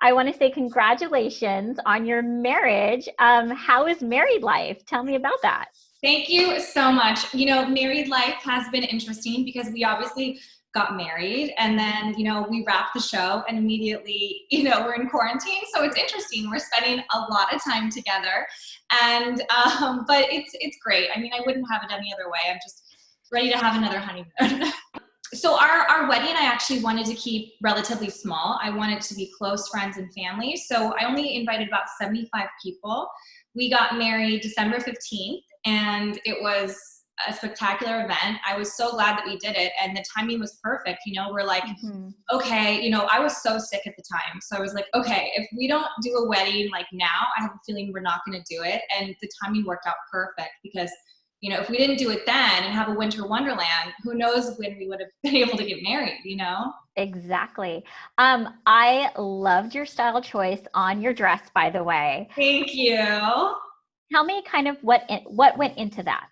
I want to say congratulations on your marriage. How is married life? Tell me about that. Thank you so much. Married life has been interesting because we obviously got married and then, we wrapped the show and immediately, we're in quarantine. So it's interesting. We're spending a lot of time together and, but it's great. I mean, I wouldn't have it any other way. I'm just ready to have another honeymoon. So our wedding, I actually wanted to keep relatively small. I wanted to be close friends and family. So I only invited about 75 people. We got married December 15th and it was a spectacular event. I was so glad that we did it and the timing was perfect. We're like, okay, I was so sick at the time. So I was like, okay, if we don't do a wedding like now, I have a feeling we're not going to do it. And the timing worked out perfect because if we didn't do it then and have a winter wonderland, who knows when we would have been able to get married, Exactly. I loved your style choice on your dress, by the way. Thank you. Tell me kind of what went into that.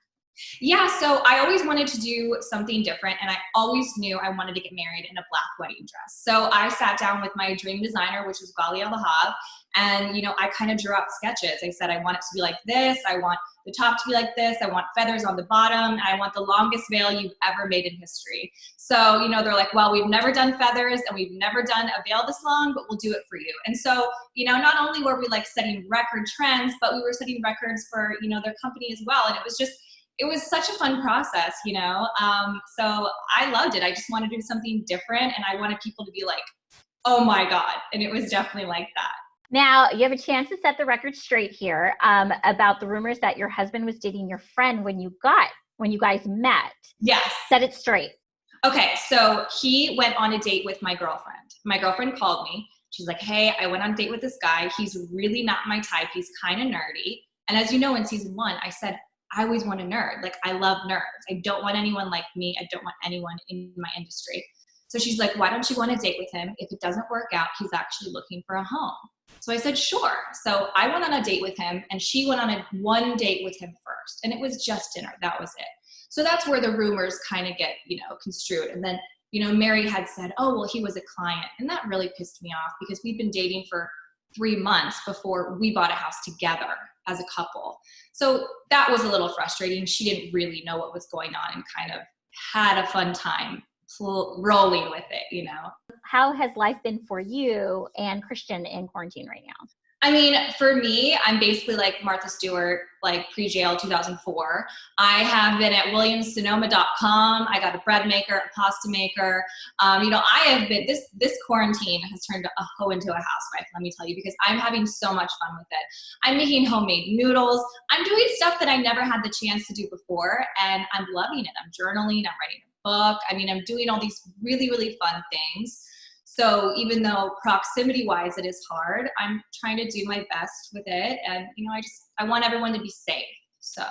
Yeah, so I always wanted to do something different and I always knew I wanted to get married in a black wedding dress. So I sat down with my dream designer, which was Gali El-Lahab, and I kind of drew out sketches. I said, I want it to be like this, I want the top to be like this, I want feathers on the bottom, and I want the longest veil you've ever made in history. So, they're like, well, we've never done feathers and we've never done a veil this long, but we'll do it for you. And so, not only were we like setting record trends, but we were setting records for, their company as well. And it was such a fun process, so I loved it. I just wanted to do something different and I wanted people to be like, oh my God. And it was definitely like that. Now you have a chance to set the record straight here about the rumors that your husband was dating your friend when you guys met. Yes. Set it straight. Okay. So he went on a date with my girlfriend. My girlfriend called me. She's like, hey, I went on a date with this guy. He's really not my type. He's kind of nerdy. And as you know, in season 1, I said, I always want a nerd. Like, I love nerds. I don't want anyone like me. I don't want anyone in my industry. So she's like, why don't you go on a date with him? If it doesn't work out, he's actually looking for a home. So I said, sure. So I went on a date with him and she went on one date with him first. And it was just dinner. That was it. So that's where the rumors kind of get, construed. And then, Mary had said, oh, well, he was a client. And that really pissed me off because we'd been dating for 3 months before we bought a house together as a couple. So that was a little frustrating. She didn't really know what was going on and kind of had a fun time rolling with it, How has life been for you and Christian in quarantine right now? I mean, for me, I'm basically like Martha Stewart, like pre-jail 2004. I have been at williamssonoma.com. I got a bread maker, a pasta maker. I have been, this quarantine has turned a hoe into a housewife, let me tell you, because I'm having so much fun with it. I'm making homemade noodles. I'm doing stuff that I never had the chance to do before, and I'm loving it. I'm journaling, I'm writing a book. I mean, I'm doing all these really, really fun things. So even though proximity wise it is hard, I'm trying to do my best with it. And, I want everyone to be safe. So